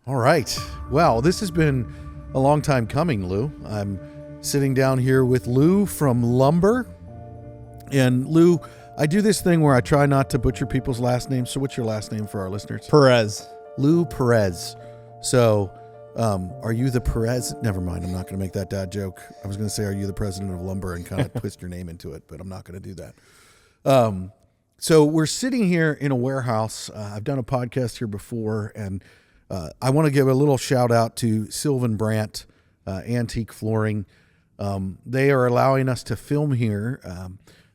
All right. Well, this has been a long time coming, Lou. I'm sitting down here with Lou from Lumber. And Lou, I do this thing where I try not to butcher people's last names. So what's your last name for our listeners? Perez. Lou Perez. So are you the Perez? Never mind. I'm not going to make that dad joke. I was going to say, are you the president of Lumber and kind of twist your name into it, but I'm not going to do that. So we're sitting here in a warehouse. I've done a podcast here before, and I want to give a little shout out to Sylvan Brandt, Antique Flooring. They are allowing us to film here,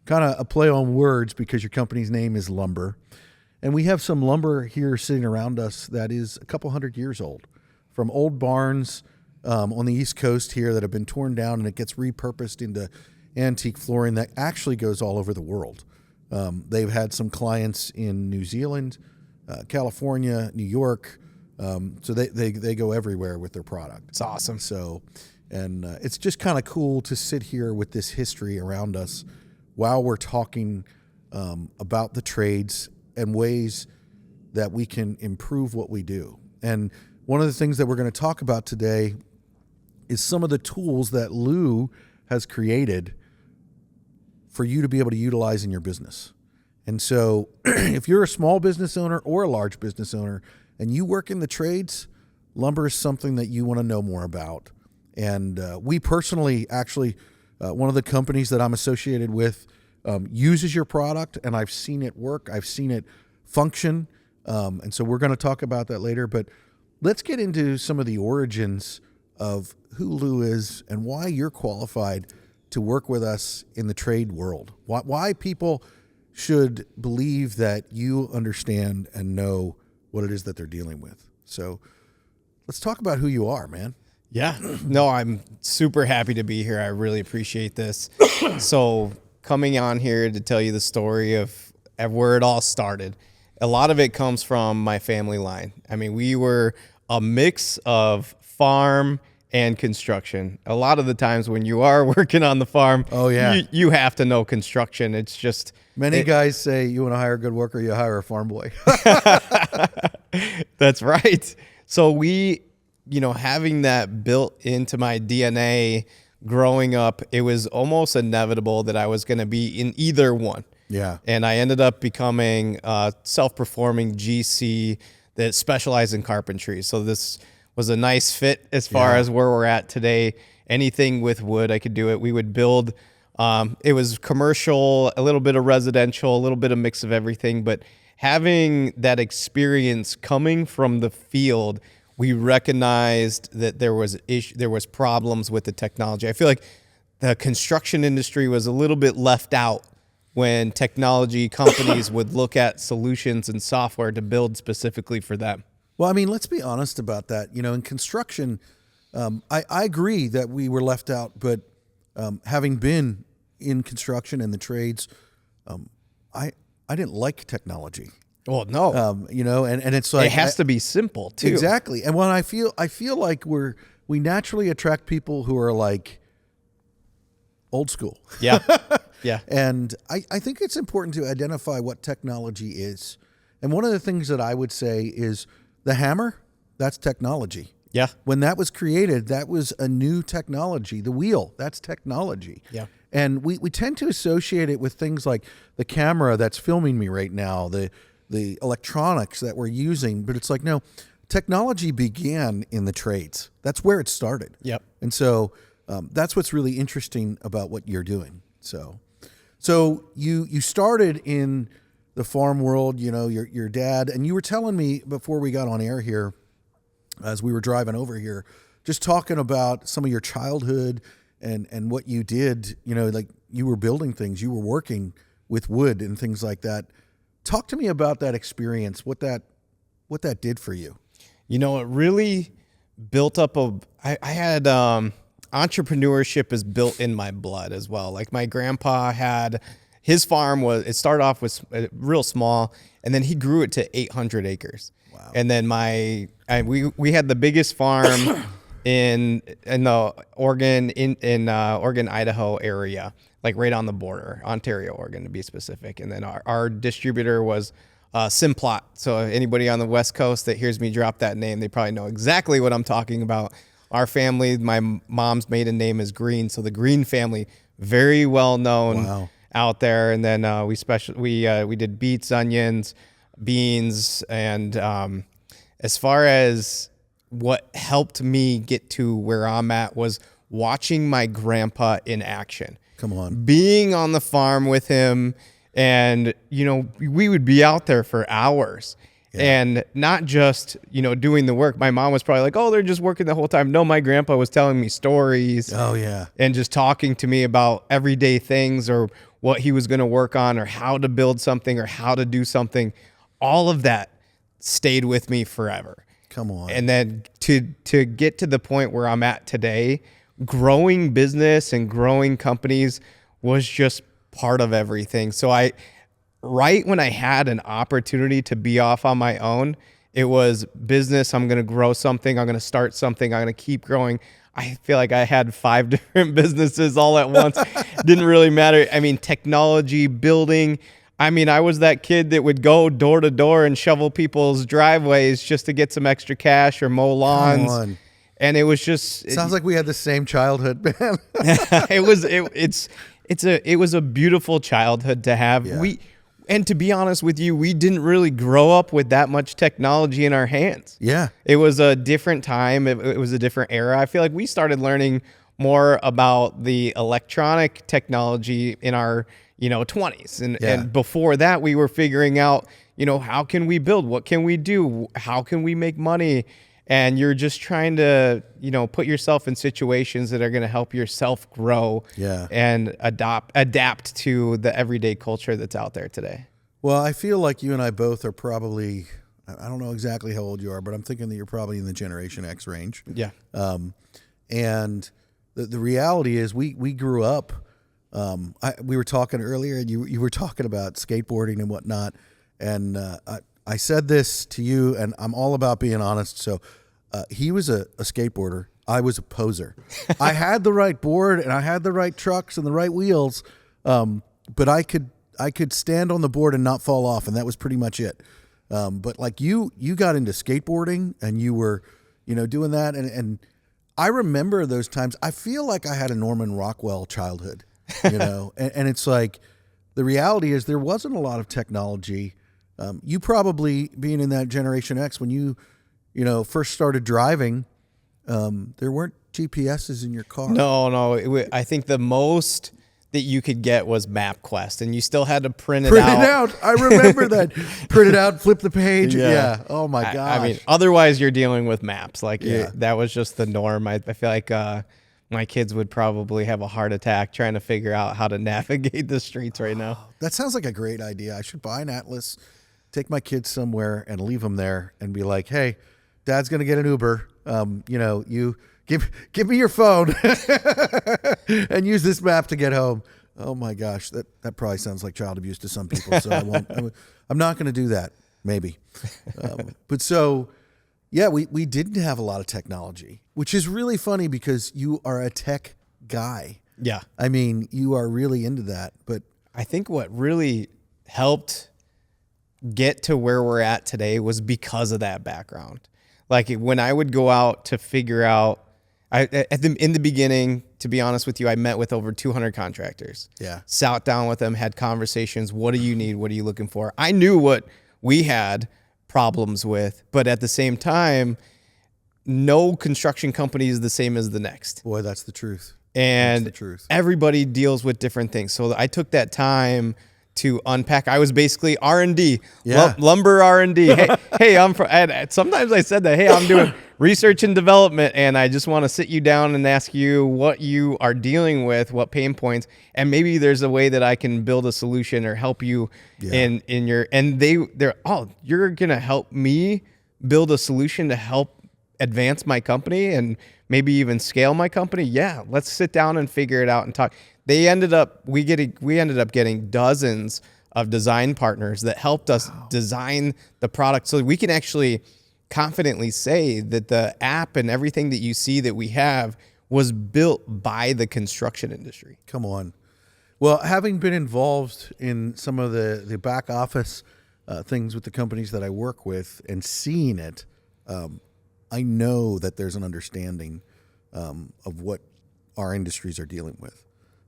kind of a play on words because your company's name is Lumber. And we have some lumber here sitting around us that is a couple hundred years old, from old barns on the East Coast here that have been torn down, and it gets repurposed into antique flooring that actually goes all over the world. They've had some clients in New Zealand, California, New York. So they go everywhere with their product. It's awesome. So, and it's just kind of cool to sit here with this history around us while we're talking about the trades and ways that we can improve what we do. And one of the things that we're going to talk about today is some of the tools that Lou has created for you to be able to utilize in your business. And so if you're a small business owner or a large business owner and you work in the trades, lumber is something that you want to know more about. And we personally, actually, one of the companies that I'm associated with uses your product, and I've seen it work. I've seen it function. And so we're going to talk about that later. But let's get into some of the origins of who Lou is and why you're qualified to work with us in the trade world. Why people should believe that you understand and know what it is that they're dealing with. So let's talk about who you are, man. Yeah. No, I'm super happy to be here. I really appreciate this. So coming on here to tell you the story of where it all started. A lot of it comes from my family line. I mean, we were a mix of farm and construction. A lot of the times when you are working on the farm, you have to know construction. It's just... Many guys say you want to hire a good worker, you hire a farm boy. That's right. So we, having that built into my DNA growing up, it was almost inevitable that I was going to be in either one. Yeah. And I ended up becoming a self-performing GC that specialized in carpentry. So this was a nice fit as far as where we're at today. Anything with wood, I could do it. We would build... it was commercial, a little bit of residential, a little bit of mix of everything, but having that experience coming from the field, we recognized that there was problems with the technology. I feel like the construction industry was a little bit left out when technology companies would look at solutions and software to build specifically for them. Well, I mean, let's be honest about that. In construction, I agree that we were left out, but having been in construction and the trades, I didn't like technology. Well, no, and it's like it has to be simple too. Exactly. And when I feel like we naturally attract people who are like old school. Yeah, yeah. And I think it's important to identify what technology is. And one of the things that I would say is the hammer. That's technology. Yeah. When that was created, that was a new technology. The wheel, that's technology. Yeah. And we tend to associate it with things like the camera that's filming me right now, the electronics that we're using. But it's like, no, technology began in the trades. That's where it started. Yep. And so that's what's really interesting about what you're doing. So you started in the farm world, your dad, and you were telling me before we got on air here, as we were driving over here, just talking about some of your childhood and what you did, like you were building things, you were working with wood and things like that. Talk to me about that experience, what that did for you. It really built up I had entrepreneurship is built in my blood as well. Like my grandpa had, his farm it started off with real small, and then he grew it to 800 acres. Wow. And then we had the biggest farm in the Oregon Oregon, Idaho area, like right on the border, Ontario, Oregon to be specific. And then our distributor was Simplot. So anybody on the West Coast that hears me drop that name, they probably know exactly what I'm talking about. Our family, my mom's maiden name is Green, so the Green family, very well known out there. And then we did beets, onions, beans, and as far as what helped me get to where I'm at was watching my grandpa in action. Come on. Being on the farm with him, and, we would be out there for hours. And not just, doing the work. My mom was probably like, oh, they're just working the whole time. No, my grandpa was telling me stories. Oh, yeah. And just talking to me about everyday things or what he was going to work on or how to build something or how to do something. All of that stayed with me forever. Come on. And then to get to the point where I'm at today, growing business and growing companies was just part of everything. So right when I had an opportunity to be off on my own, it was business. I'm going to grow something. I'm going to start something. I'm going to keep growing. I feel like I had 5 different businesses all at once. Didn't really matter. I mean, technology, building. I mean, I was that kid that would go door to door and shovel people's driveways just to get some extra cash or mow lawns. Come on. And it was just Sounds like we had the same childhood, man. it was a beautiful childhood to have. Yeah. And to be honest with you, we didn't really grow up with that much technology in our hands. Yeah. It was a different time. It was a different era. I feel like we started learning more about the electronic technology in our 20s. And before that, we were figuring out, how can we build? What can we do? How can we make money? And you're just trying to, put yourself in situations that are going to help yourself grow and adapt to the everyday culture that's out there today. Well, I feel like you and I both are probably, I don't know exactly how old you are, but I'm thinking that you're probably in the Generation X range. Yeah. And the reality is we grew up, we were talking earlier and you were talking about skateboarding and whatnot. And I said this to you, and I'm all about being honest. So he was a skateboarder. I was a poser. I had the right board, and I had the right trucks and the right wheels, but I could stand on the board and not fall off, and that was pretty much it. But like you got into skateboarding, and you were, doing that, and I remember those times. I feel like I had a Norman Rockwell childhood, and it's like the reality is there wasn't a lot of technology. You probably being in that Generation X when you first started driving, there weren't GPSs in your car. No. I think the most that you could get was MapQuest, and you still had to print it out. I remember that. Print it out, flip the page. Yeah. Oh my gosh. I mean, otherwise you're dealing with maps. That was just the norm. I feel like my kids would probably have a heart attack trying to figure out how to navigate the streets right now. That sounds like a great idea. I should buy an atlas, take my kids somewhere and leave them there and be like, hey, Dad's going to get an Uber. You give me your phone and use this map to get home. Oh my gosh. That probably sounds like child abuse to some people. So I'm not going to do that. Maybe. But so, yeah, we didn't have a lot of technology, which is really funny because you are a tech guy. Yeah. I mean, you are really into that, but I think what really helped get to where we're at today was because of that background. Like when I would go out to figure out, in the beginning, to be honest with you, I met with over 200 contractors. Yeah. Sat down with them, had conversations. What do you need? What are you looking for? I knew what we had problems with, but at the same time, no construction company is the same as the next. Boy, that's the truth. And that's the truth. Everybody deals with different things. So I took that time to unpack. I was basically R&D, lumber R&D. Hey, and sometimes I said that, hey, I'm doing research and development, and I just want to sit you down and ask you what you are dealing with, what pain points, and maybe there's a way that I can build a solution or help you in your, and you're going to help me build a solution to help advance my company and maybe even scale my company. Yeah, let's sit down and figure it out and talk. We ended up getting dozens of design partners that helped us design the product so we can actually confidently say that the app and everything that you see that we have was built by the construction industry. Come on. Well, having been involved in some of the back office things with the companies that I work with and seeing it, I know that there's an understanding of what our industries are dealing with.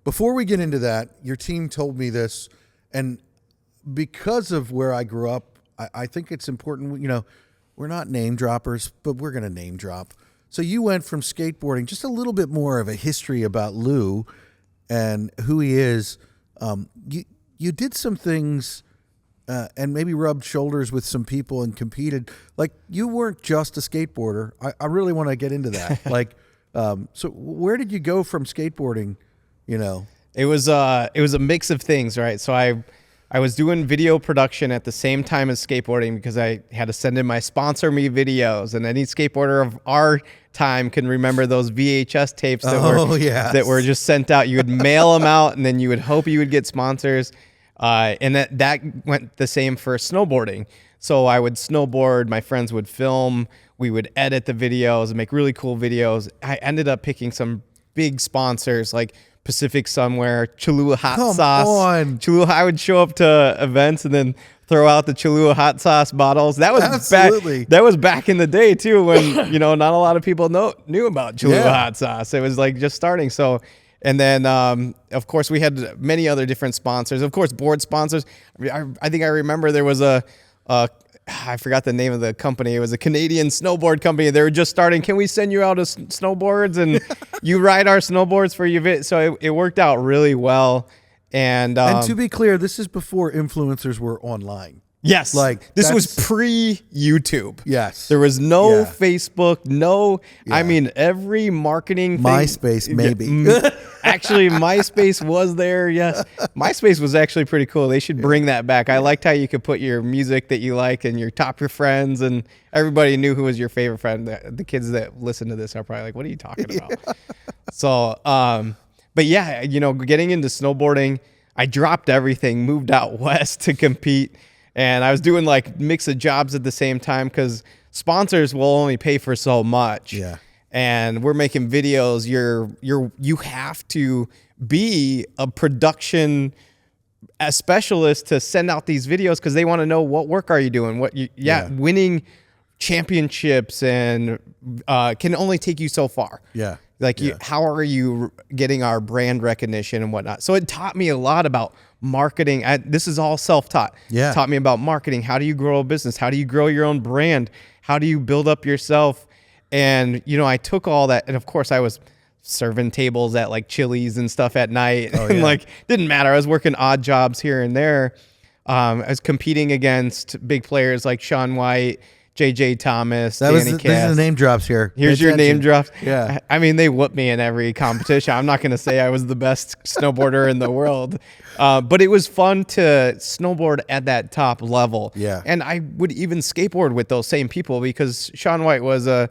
Before we get into that, your team told me this, and because of where I grew up, I think it's important, we're not name droppers, but we're going to name drop. So you went from skateboarding, just a little bit more of a history about Lou and who he is. You did some things and maybe rubbed shoulders with some people and competed. Like, you weren't just a skateboarder. I really want to get into that. So where did you go from skateboarding, It was a mix of things, right? So I was doing video production at the same time as skateboarding because I had to send in my sponsor me videos, and any skateboarder of our time can remember those VHS tapes that were just sent out. You would mail them out, and then you would hope you would get sponsors. And that went the same for snowboarding. So I would snowboard, my friends would film, we would edit the videos and make really cool videos. I ended up picking some big sponsors like Pacific Somewhere, Cholula hot sauce. Cholula, I would show up to events and then throw out the Cholula hot sauce bottles. That was That was back in the day too, when not a lot of people knew about Cholula hot sauce. It was like just starting. So, and then of course we had many other different sponsors. Of course, board sponsors. I think I remember there was I forgot the name of the company. It was a Canadian snowboard company. They were just starting. Can we send you out snowboards and you ride our snowboards for you? So it worked out really well. And to be clear, this is before influencers were online. Yes. This was pre-YouTube. Yes. There was no Facebook, I mean, every marketing thing. MySpace, maybe. Actually, MySpace was there, yes. MySpace was actually pretty cool. They should bring that back. I liked how you could put your music that you like and your friends, and everybody knew who was your favorite friend. The kids that listen to this are probably like, what are you talking about? So, but yeah, getting into snowboarding, I dropped everything, moved out west to compete. And I was doing mix of jobs at the same time because sponsors will only pay for so much. Yeah. And we're making videos. You have to be a production specialist to send out these videos because they want to know what work are you doing. Winning championships and can only take you so far. Yeah. How are you getting our brand recognition and whatnot? So it taught me a lot about marketing. This is all self-taught. Yeah. It taught me about marketing. How do you grow a business? How do you grow your own brand? How do you build up yourself? And, I took all that. And of course I was serving tables at Chili's and stuff at night. Oh, and yeah. Didn't matter. I was working odd jobs here and there. I was competing against big players like Shaun White, JJ Thomas, Danny Cass. This is the name drops here. Here's your name drops. Yeah. I mean, they whooped me in every competition. I'm not going to say I was the best snowboarder in the world, but it was fun to snowboard at that top level. Yeah. And I would even skateboard with those same people because Shaun White was the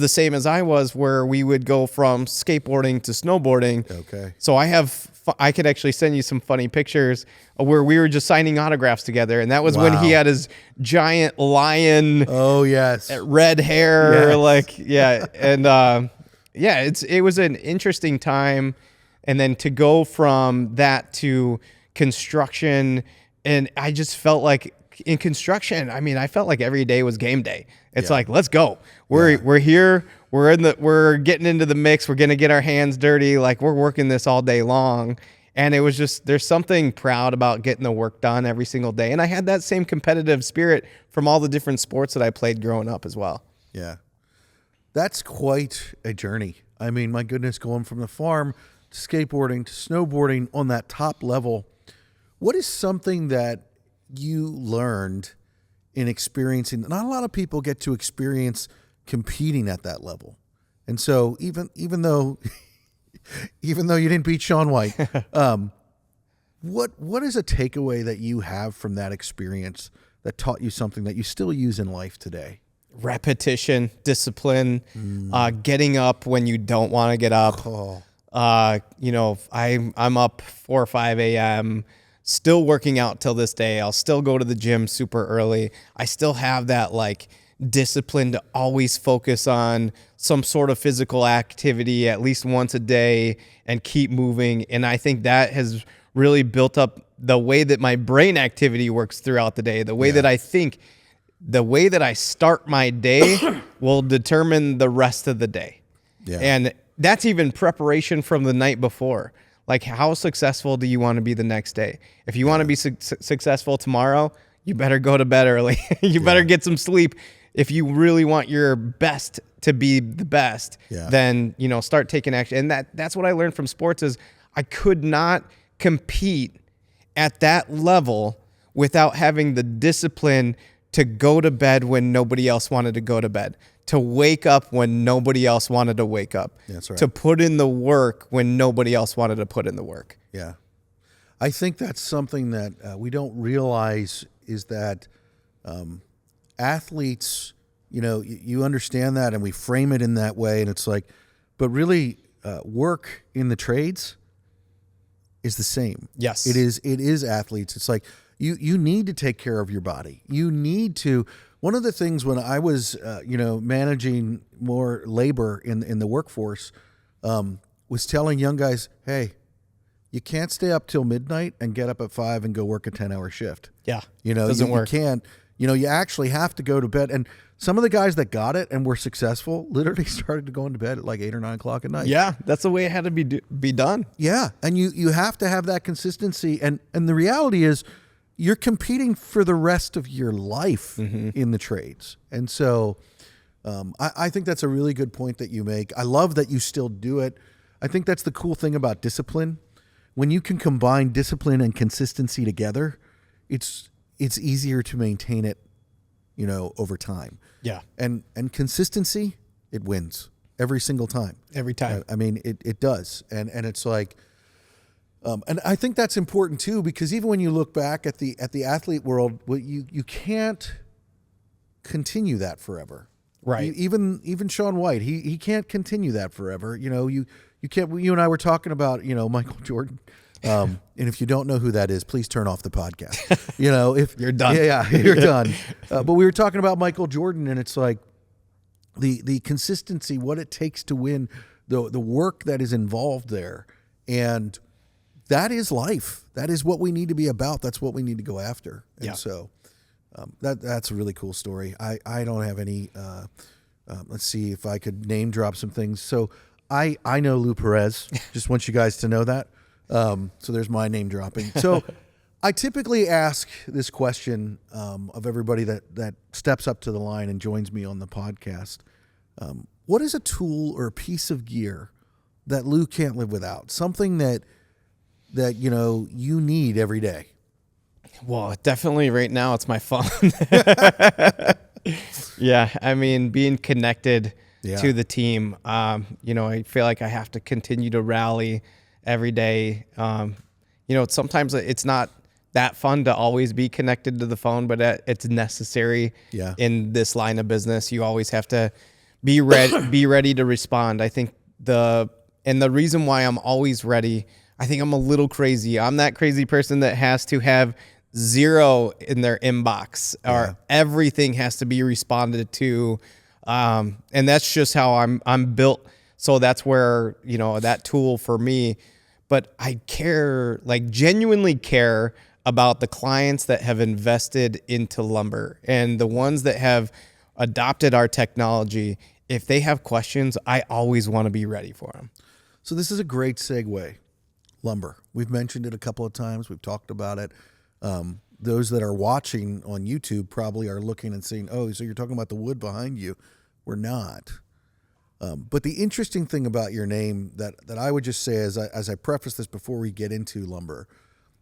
same as I was, where we would go from skateboarding to snowboarding. Okay. So I could actually send you some funny pictures where we were just signing autographs together. And that was when he had his giant lion. Oh, yes. Red hair. Yes. And it was an interesting time. And then to go from that to construction. And I just felt like in construction, I felt like every day was game day. It's let's go. We're here. We're getting into the mix. We're going to get our hands dirty. We're working this all day long. And it was just, there's something proud about getting the work done every single day. And I had that same competitive spirit from all the different sports that I played growing up as well. Yeah. That's quite a journey. My goodness, going from the farm to skateboarding to snowboarding on that top level. What is something that you learned in experiencing? Not a lot of people get to experience competing at that level. And so even though you didn't beat Shaun White, what is a takeaway that you have from that experience that taught you something that you still use in life today? Repetition, discipline, getting up when you don't want to get up. I'm up 4 or 5 a.m., still working out till this day. I'll still go to the gym super early. I still have that discipline to always focus on some sort of physical activity at least once a day and keep moving. And I think that has really built up the way that my brain activity works throughout the day, the way that I think, the way that I start my day will determine the rest of the day. Yeah. And that's even preparation from the night before. Like, how successful do you want to be the next day? If you want to be successful tomorrow, you better go to bed early. You better get some sleep. If you really want your best to be the best, then, you know, start taking action. And that's what I learned from sports is I could not compete at that level without having the discipline to go to bed when nobody else wanted to go to bed, to wake up when nobody else wanted to wake up, That's right. to put in the work when nobody else wanted to put in the work. Yeah. I think that's something that we don't realize is that athletes, you know, you understand that and we frame it in that way. And it's like, but really work in the trades is the same. Yes. It is athletes. It's like you need to take care of your body. You need to. One of the things when I was, managing more labor in the workforce, was telling young guys, hey, you can't stay up till midnight and get up at 5 and go work a 10-hour shift. Yeah. You know, doesn't work. You can't, you actually have to go to bed. And some of the guys that got it and were successful literally started to go into bed at like 8 or 9 o'clock at night. Yeah. That's the way it had to be done. Yeah. And you have to have that consistency. And the reality is you're competing for the rest of your life in the trades. And so I think that's a really good point that you make. I love that you still do it. I think that's the cool thing about discipline. When you can combine discipline and consistency together, it's easier to maintain it, over time. Yeah. And consistency, it wins every single time. Every time. I mean, it does. And it's like, and I think that's important too, because even when you look back at the athlete world, you can't continue that forever. Right. Even Shaun White, he can't continue that forever. You can't. You and I were talking about Michael Jordan, and if you don't know who that is, please turn off the podcast. If you're done, you're done. But we were talking about Michael Jordan, and it's like the consistency, what it takes to win, the work that is involved there, and that is life. That is what we need to be about. That's what we need to go after. And so that's a really cool story. I don't have any. Let's see if I could name drop some things. So I know Lou Perez. Just want you guys to know that. So there's my name dropping. So I typically ask this question of everybody that steps up to the line and joins me on the podcast. What is a tool or a piece of gear that Lou can't live without? Something that you need every day. Well, definitely right now it's my phone. Yeah, I mean, being connected to the team, I feel like I have to continue to rally every day. Sometimes it's not that fun to always be connected to the phone, but it's necessary in this line of business. You always have to be ready to respond. I think the reason why I'm always ready, I think I'm a little crazy. I'm that crazy person that has to have 0 in their inbox or everything has to be responded to. And that's just how I'm built. So that's where, that tool for me, but I genuinely care about the clients that have invested into lumber and the ones that have adopted our technology. If they have questions, I always want to be ready for them. So this is a great segue. Lumber. We've mentioned it a couple of times. We've talked about it. Those that are watching on YouTube probably are looking and saying, oh, so you're talking about the wood behind you. We're not. But the interesting thing about your name that I would just say as I preface this before we get into lumber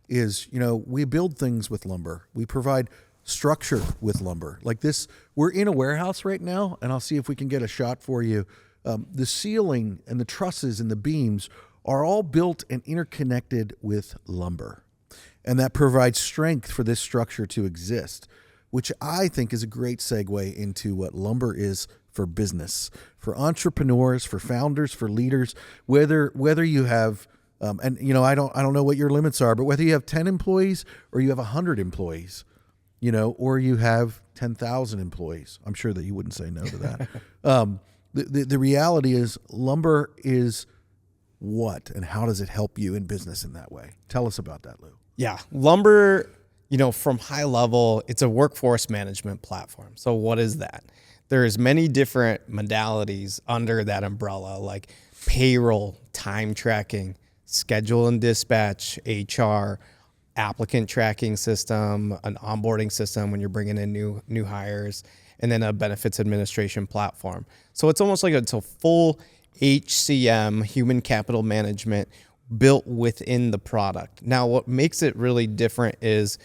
is, we build things with lumber. We provide structure with lumber. Like this, we're in a warehouse right now, and I'll see if we can get a shot for you. The ceiling and the trusses and the beams are all built and interconnected with lumber. And that provides strength for this structure to exist, which I think is a great segue into what lumber is for business, for entrepreneurs, for founders, for leaders, whether you have, I don't know what your limits are, but whether you have 10 employees or you have 100 employees, or you have 10,000 employees. I'm sure that you wouldn't say no to that. The reality is lumber is what and how does it help you in business in that way? Tell us about that, Lou. Yeah. Lumber, from high level, it's a workforce management platform. So what is that? There's many different modalities under that umbrella, like payroll, time tracking, schedule and dispatch, HR, applicant tracking system, an onboarding system when you're bringing in new hires, and then a benefits administration platform. So it's almost like it's a full HCM, human capital management, built within the product. Now, what makes it really different is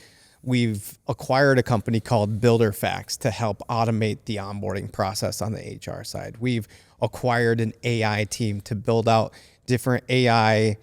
we've acquired a company called BuilderFacts to help automate the onboarding process on the HR side. We've acquired an AI team to build out different AI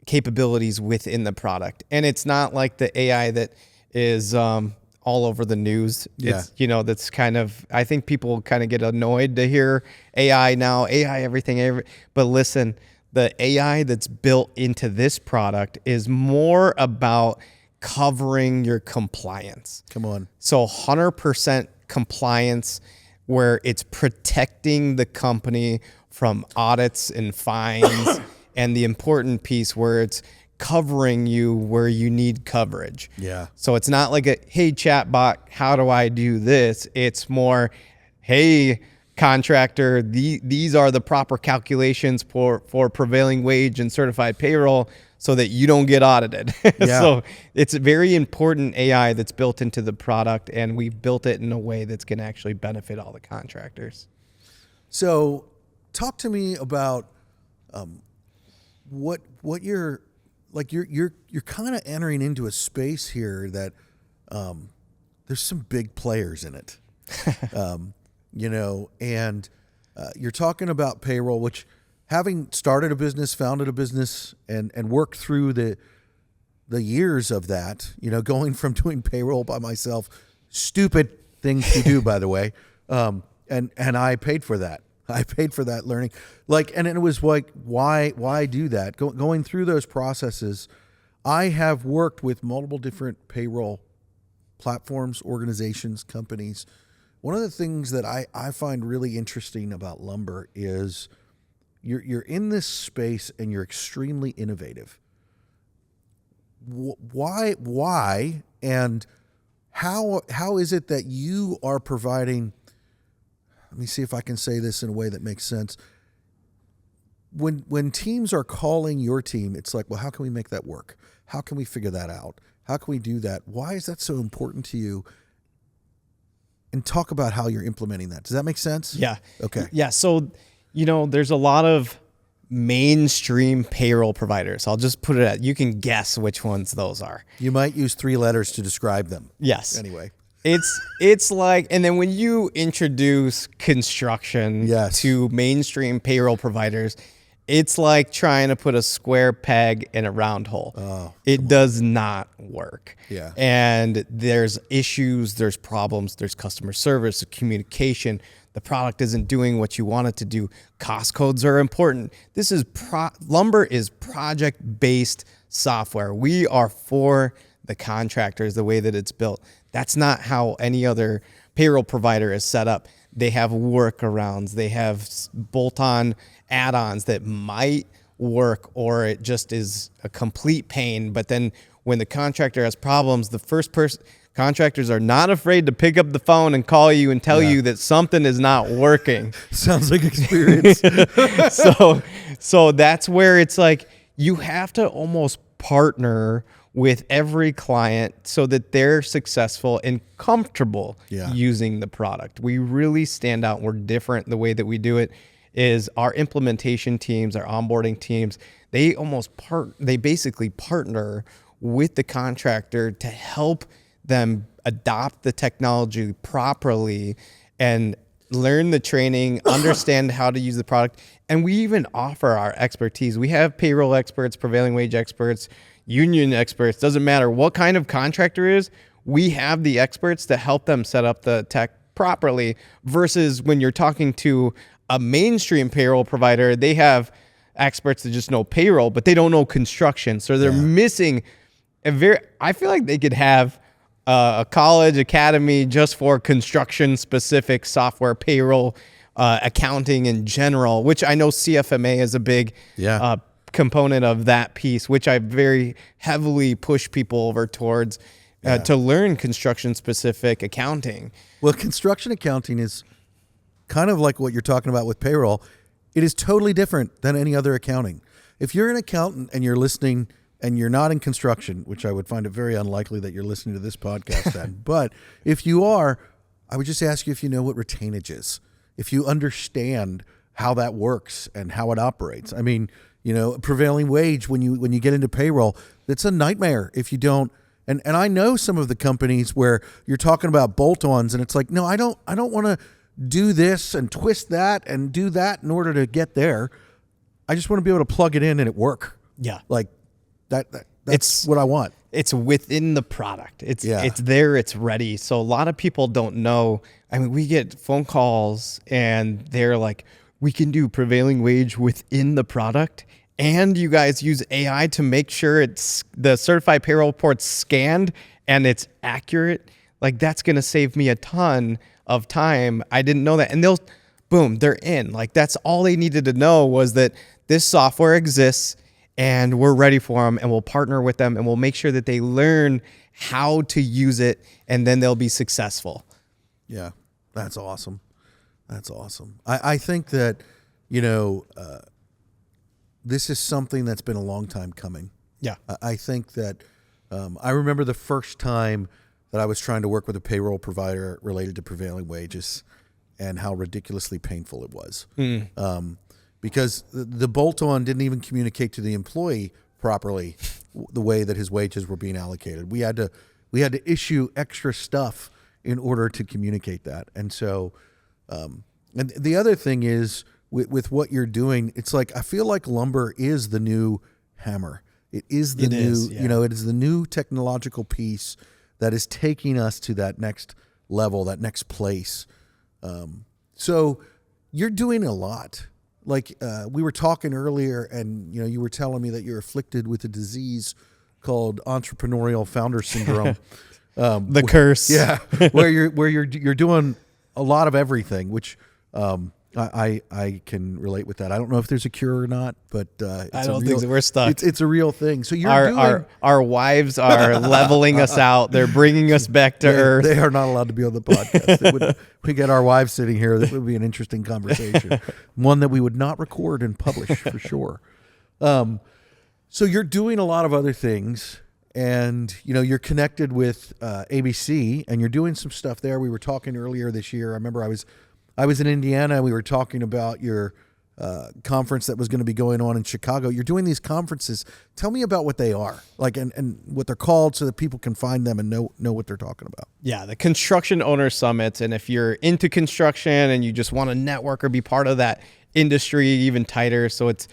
capabilities within the product. And it's not like the AI that is all over the news. Yeah. It's, that's kind of, I think people kind of get annoyed to hear AI now, AI, everything. But listen, the AI that's built into this product is more about covering your compliance. Come on. So 100% compliance, where it's protecting the company from audits and fines, and the important piece where it's covering you where you need coverage. Yeah. So it's not like hey, chatbot, how do I do this? It's more, hey, contractor, these are the proper calculations for prevailing wage and certified payroll so that you don't get audited. Yeah. So it's a very important AI that's built into the product, and we've built it in a way that's going to actually benefit all the contractors. So talk to me about what you're like. You're kind of entering into a space here that there's some big players in it. And you're talking about payroll, which, having started a business, founded a business, and worked through the years of that, going from doing payroll by myself, stupid thing to do, by the way, and I paid for that. I paid for that learning, and it was like, why do that? Going through those processes, I have worked with multiple different payroll platforms, organizations, companies. One of the things that I find really interesting about Lumber is you're in this space and you're extremely innovative. Why, and how is it that you are providing? Let me see if I can say this in a way that makes sense. When teams are calling your team, it's like, well, how can we make that work? How can we figure that out? How can we do that? Why is that so important to you? And talk about how you're implementing that. Does that make sense? Yeah. Okay. Yeah. So, there's a lot of mainstream payroll providers. I'll just put it at, you can guess which ones those are. You might use 3 letters to describe them. Yes. Anyway. It's like, and then when you introduce construction Yes. to mainstream payroll providers, it's like trying to put a square peg in a round hole. Oh, it does not work. Yeah. And there's issues, there's problems, there's customer service, communication. The product isn't doing what you want it to do. Cost codes are important. This is Lumber is project-based software. We are for the contractors, the way that it's built. That's not how any other payroll provider is set up. They have workarounds. They have bolt-on add-ons that might work, or it just is a complete pain. But then when the contractor has problems, contractors are not afraid to pick up the phone and call you and tell you that something is not working. Sounds like experience. So that's where it's like you have to almost partner with every client so that they're successful and comfortable using the product. We really stand out. We're different. The way that we do it is our implementation teams, our onboarding teams, they basically partner with the contractor to help them adopt the technology properly and learn the training, understand how to use the product. And we even offer our expertise. We have payroll experts, prevailing wage experts, union experts. Doesn't matter what kind of contractor is, we have the experts to help them set up the tech properly, versus when you're talking to a mainstream payroll provider, they have experts that just know payroll, but they don't know construction. So they're missing I feel like they could have a college academy just for construction specific software, payroll, accounting in general, which I know CFMA is a big component of that piece, which I very heavily push people over towards to learn construction specific accounting. Well, construction accounting is kind of like what you're talking about with payroll. It is totally different than any other accounting. If you're an accountant and you're listening and you're not in construction, which I would find it very unlikely that you're listening to this podcast then, but if you are, I would just ask you if you know what retainage is, if you understand how that works and how it operates. I mean, prevailing wage, when you get into payroll, it's a nightmare if you don't. And I know some of the companies where you're talking about bolt-ons and it's like, no, I don't want to do this and twist that and do that in order to get there. I just want to be able to plug it in and it work. Yeah. Like that's what I want. It's within the product. It's there, it's ready. So a lot of people don't know. I mean, we get phone calls and they're like, we can do prevailing wage within the product. And you guys use AI to make sure it's the certified payroll report's scanned and it's accurate. Like that's going to save me a ton of time. I didn't know that. And they're in. Like that's all they needed to know was that this software exists and we're ready for them and we'll partner with them and we'll make sure that they learn how to use it and then they'll be successful. Yeah, that's awesome. That's awesome. I think that, this is something that's been a long time coming. Yeah. I think that I remember the first time that I was trying to work with a payroll provider related to prevailing wages and how ridiculously painful it was. Because the bolt-on didn't even communicate to the employee properly the way that his wages were being allocated. We had to issue extra stuff in order to communicate that. And so, and the other thing is with what you're doing, it's like I feel like lumber is the new hammer. It is the it is the new technological piece that is taking us to that next level, that next place. So you're doing a lot. Like we were talking earlier, and you were telling me that you're afflicted with a disease called entrepreneurial founder syndrome. The curse. Yeah, where you're doing a lot of everything, which I can relate with that. I don't know if there's a cure or not, but I don't think so. We're stuck. It's a real thing. So our wives are leveling us out. They're bringing us back to earth. They are not allowed to be on the podcast. We get our wives sitting here. That would be an interesting conversation, one that we would not record and publish for sure. So you're doing a lot of other things, and you're connected with ABC, and you're doing some stuff there. We were talking earlier this year. I remember I was in Indiana. We were talking about your conference that was going to be going on in Chicago. You're doing these conferences. Tell me about what they are, like, and what they're called, so that people can find them and know what they're talking about. Yeah, the Construction Owner Summits. And if you're into construction and you just want to network or be part of that industry even tighter, so it's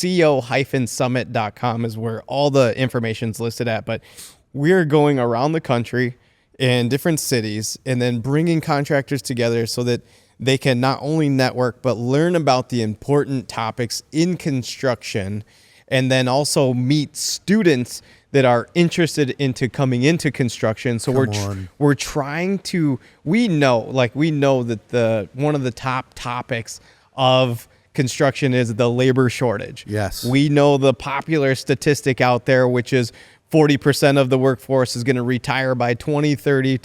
co-summit.com is where all the information's listed at. But we're going around the country in different cities and then bringing contractors together so that they can not only network, but learn about the important topics in construction, and then also meet students that are interested into coming into construction. So we're trying to, we know that one of the top topics of construction is the labor shortage. Yes. We know the popular statistic out there, which is 40% of the workforce is going to retire by 2030,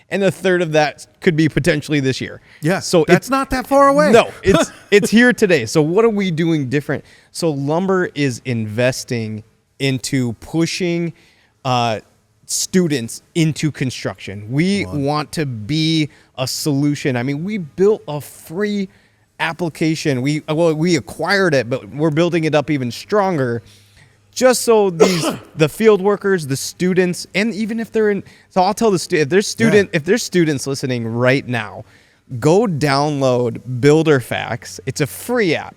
and a third of that could be potentially this year. Yeah, so that's not that far away. No, it's here today. So what are we doing different? So lumber is investing into pushing students into construction. We want to be a solution. I mean, we built a free application. We acquired it, but we're building it up even stronger. Just so the field workers, the students, and even if they're in, so I'll tell if there's students listening right now, go download Builder Facts. It's a free app.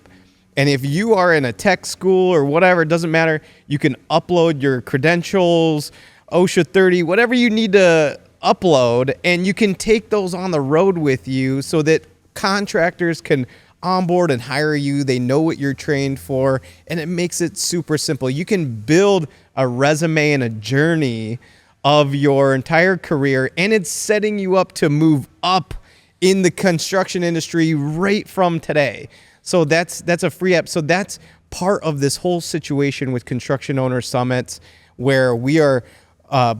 And if you are in a tech school or whatever, it doesn't matter. You can upload your credentials, OSHA 30, whatever you need to upload, and you can take those on the road with you so that contractors can onboard and hire you. They know what you're trained for, and it makes it super simple. You can build a resume and a journey of your entire career, and it's setting you up to move up in the construction industry right from today. So that's a free app. So that's part of this whole situation with Construction Owner Summits, where we are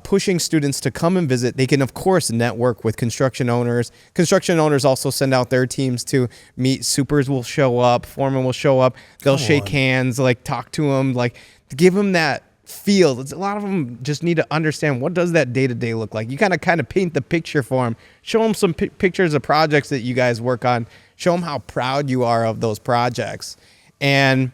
pushing students to come and visit. They can, of course, network with construction owners. Construction owners also send out their teams to meet. Supers will show up. Foremen will show up. They'll shake hands, like talk to them, like give them that feel. A lot of them just need to understand, what does that day-to-day look like? You kind of paint the picture for them. Show them some pictures of projects that you guys work on. Show them how proud you are of those projects. And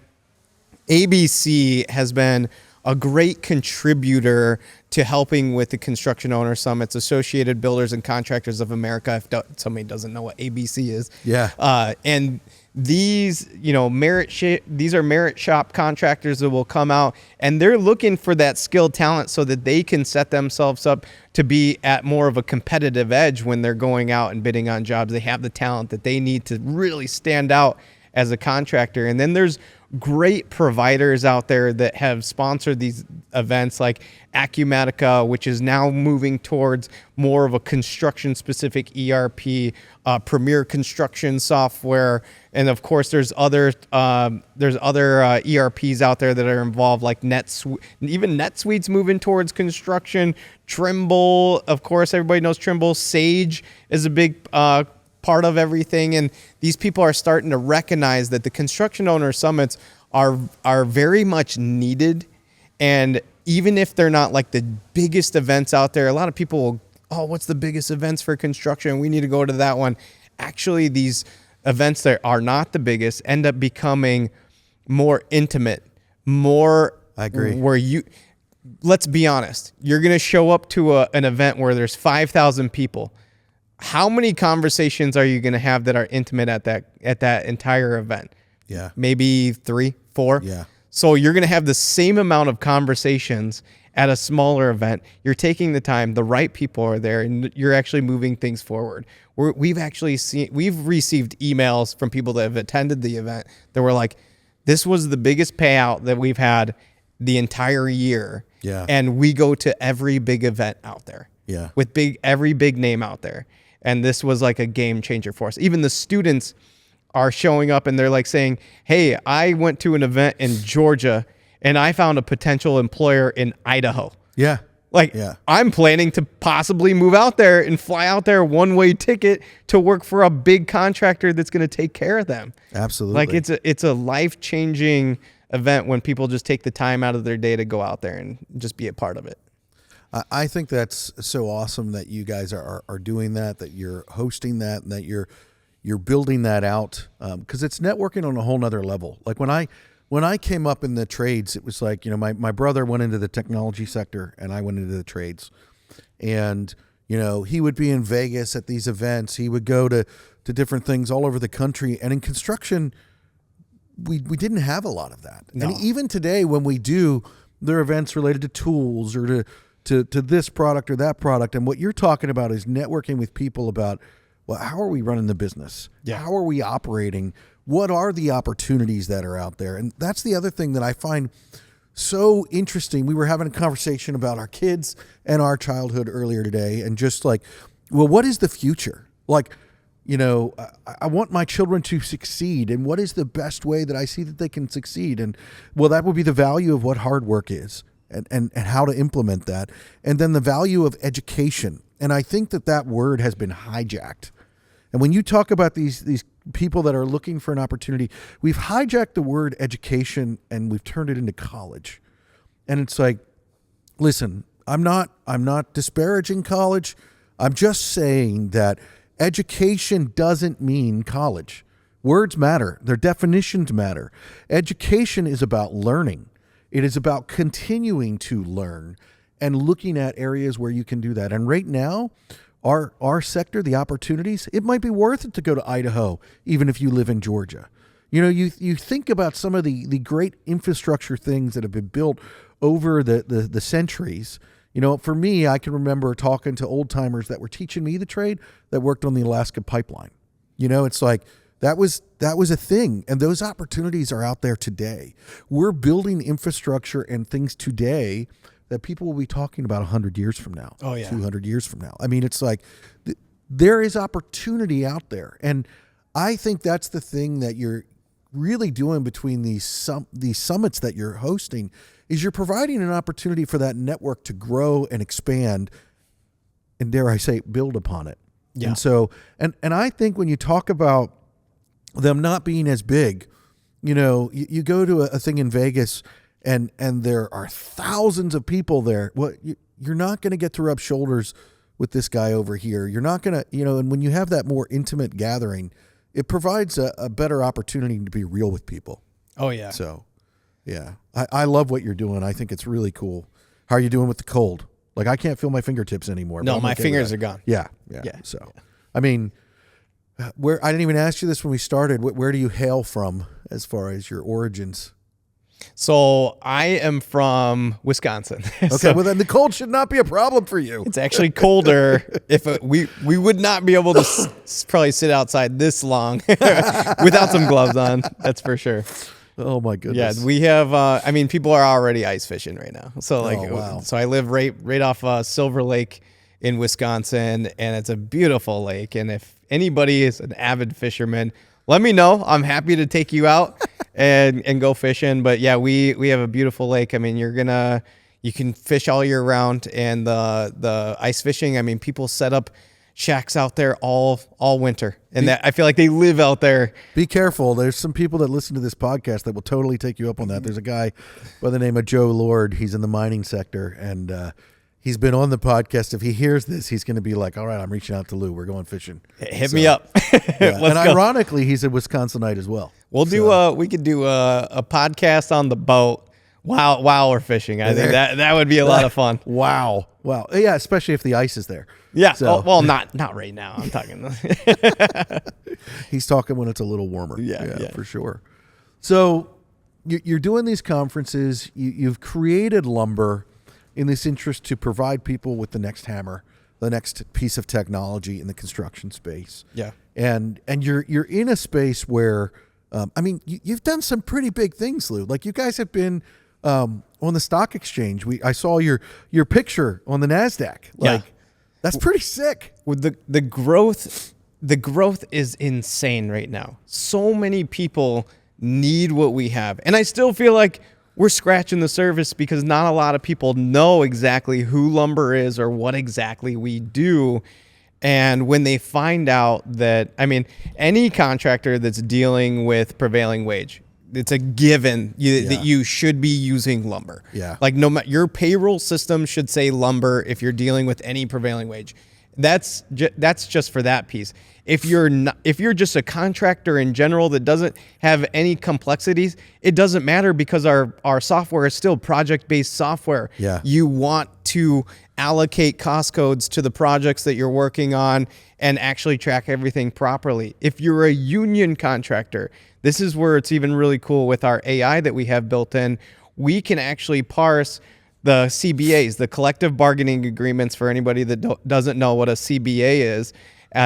ABC has been a great contributor to helping with the Construction Owner Summits, Associated Builders and Contractors of America, if somebody doesn't know what ABC is. Yeah. And these, these are merit shop contractors that will come out, and they're looking for that skilled talent so that they can set themselves up to be at more of a competitive edge when they're going out and bidding on jobs. They have the talent that they need to really stand out as a contractor. And then there's great providers out there that have sponsored these events, like Acumatica, which is now moving towards more of a construction specific ERP, Premier Construction software. And of course there's other ERPs out there that are involved, like NetSuite. Even NetSuite's moving towards construction. Trimble, of course, everybody knows Trimble. Sage is a big part of everything, and these people are starting to recognize that the Construction Owner Summits are very much needed. And even if they're not like the biggest events out there, a lot of people will, oh, what's the biggest events for construction? We need to go to that one. Actually, these events that are not the biggest end up becoming more intimate, more. I agree. Where let's be honest, you're going to show up to an event where there's 5,000 people. How many conversations are you going to have that are intimate at that entire event? Yeah. Maybe 3, 4. Yeah. So you're going to have the same amount of conversations at a smaller event. You're taking the time, the right people are there, and you're actually moving things forward. We've received emails from people that have attended the event that were like, this was the biggest payout that we've had the entire year. Yeah. And we go to every big event out there. Yeah. With every big name out there. And this was like a game changer for us. Even the students are showing up and they're like saying, hey, I went to an event in Georgia and I found a potential employer in Idaho. Yeah. Like, I'm planning to possibly move out there and fly out there, one-way ticket to work for a big contractor that's going to take care of them. Absolutely. Like, it's a life-changing event when people just take the time out of their day to go out there and just be a part of it. I think that's so awesome that you guys are doing that you're hosting that, and that you're building that out, because it's networking on a whole nother level. Like when I came up in the trades, it was like, my brother went into the technology sector and I went into the trades, and he would be in Vegas at these events. He would go to different things all over the country, and in construction, we didn't have a lot of that. No. And even today, when we do, there are events related to tools or to this product or that product. And what you're talking about is networking with people about, well, how are we running the business? Yeah. How are we operating? What are the opportunities that are out there? And that's the other thing that I find so interesting. We were having a conversation about our kids and our childhood earlier today, and just like, well, what is the future? Like, I want my children to succeed, and what is the best way that I see that they can succeed? And well, that would be the value of what hard work is. And how to implement that, and then the value of education. And I think that word has been hijacked. And when you talk about these people that are looking for an opportunity, we've hijacked the word education and we've turned it into college. And it's like, listen, I'm not disparaging college. I'm just saying that education doesn't mean college. Words matter. Their definitions matter. Education is about learning. It is about continuing to learn and looking at areas where you can do that. And right now, our sector, the opportunities, it might be worth it to go to Idaho, even if you live in Georgia. You think about some of the great infrastructure things that have been built over the centuries. For me, I can remember talking to old timers that were teaching me the trade that worked on the Alaska pipeline. It's like, that was a thing, and those opportunities are out there today. We're building infrastructure and things today that people will be talking about 100 years from now, 200 years from now. I mean, it's like there is opportunity out there, and I think that's the thing that really doing between these summits that you're hosting is you're providing an opportunity for that network to grow and expand, and dare I say, build upon it. Yeah. And so, and I think when you talk about them not being as big, you go to a thing in Vegas and there are thousands of people there. Well, you're not going to get to rub shoulders with this guy over here. You're not going to, and when you have that more intimate gathering, it provides a better opportunity to be real with people. Oh, yeah. So, yeah, I love what you're doing. I think it's really cool. How are you doing with the cold? Like, I can't feel my fingertips anymore. No, my fingers are gone. Yeah. So, I mean, I didn't even ask you this when we started. Where do you hail from as far as your origins? So I am from Wisconsin. Okay, well then the cold should not be a problem for you. It's actually colder. We would not be able to probably sit outside this long without some gloves on. That's for sure. Oh my goodness. Yeah, we have. People are already ice fishing right now. So wow. So I live right off Silver Lake in Wisconsin, and it's a beautiful lake. And if anybody is an avid fisherman, let me know. I'm happy to take you out and go fishing. But yeah, we have a beautiful lake. I mean, you can fish all year round, and the ice fishing. I mean, people set up shacks out there all winter, and I feel like they live out there. Be careful. There's some people that listen to this podcast that will totally take you up on that. There's a guy by the name of Joe Lord. He's in the mining sector, and he's been on the podcast. If he hears this, he's going to be like, all right, I'm reaching out to Lou. We're going fishing. Hit me up. Yeah. And ironically, he's a Wisconsinite as well. We could do a podcast on the boat while we're fishing. I think that would be a lot of fun. Wow. Yeah, especially if the ice is there. Yeah. So. Well, not right now. I'm talking. He's talking when it's a little warmer. Yeah, for sure. So you're doing these conferences. You've created Lumber in this interest to provide people with the next hammer, the next piece of technology in the construction space. Yeah. And you're in a space where, you've done some pretty big things, Lou. Like you guys have been on the stock exchange. I saw your picture on the NASDAQ. Like, that's pretty sick. With the growth is insane right now. So many people need what we have. And I still feel like we're scratching the surface because not a lot of people know exactly who Lumber is or what exactly we do. And when they find out that, any contractor that's dealing with prevailing wage, it's a given that you should be using Lumber. Yeah. Like your payroll system should say Lumber if you're dealing with any prevailing wage. That's just for that piece. If you're just a contractor in general that doesn't have any complexities, it doesn't matter because our software is still project-based software. Yeah. You want to allocate cost codes to the projects that you're working on and actually track everything properly. If you're a union contractor, this is where it's even really cool with our AI that we have built in. We can actually parse the CBAs, the collective bargaining agreements, for anybody that doesn't know what a CBA is.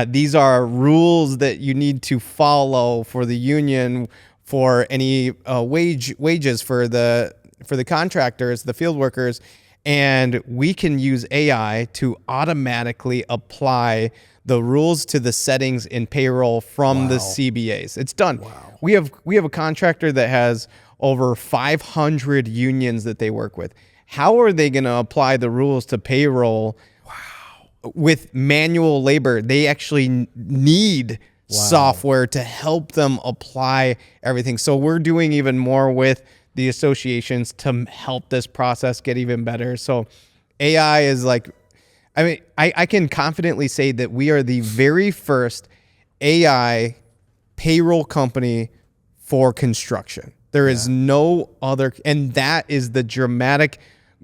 These are rules that you need to follow for the union for any wages for the contractors, the field workers, and we can use AI to automatically apply the rules to the settings in payroll from the CBAs. It's done. Wow. We have a contractor that has over 500 unions that they work with. How are they going to apply the rules to payroll? With manual labor? They actually need software to help them apply everything. So we're doing even more with the associations to help this process get even better. So AI is like, I can confidently say that we are the very first AI payroll company for construction. There is no other, and that is the dramatic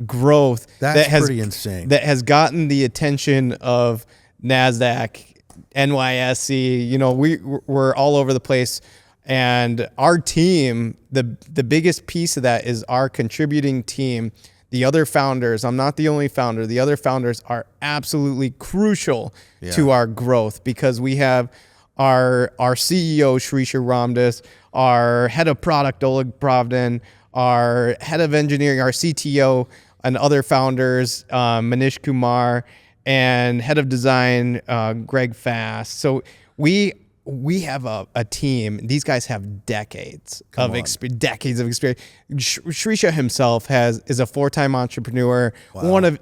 growth pretty insane. That has gotten the attention of NASDAQ, NYSE. We're all over the place, and our team, the biggest piece of that is our contributing team. The other founders, I'm not the only founder. The other founders are absolutely crucial to our growth because we have our CEO Shrisha Ramdas, our head of product Oleg Pravdin, our head of engineering, our CTO, and other founders, Manish Kumar, and head of design, Greg Fast. So we we have a team. These guys have decades of experience. Shrisha himself is a 4-time entrepreneur.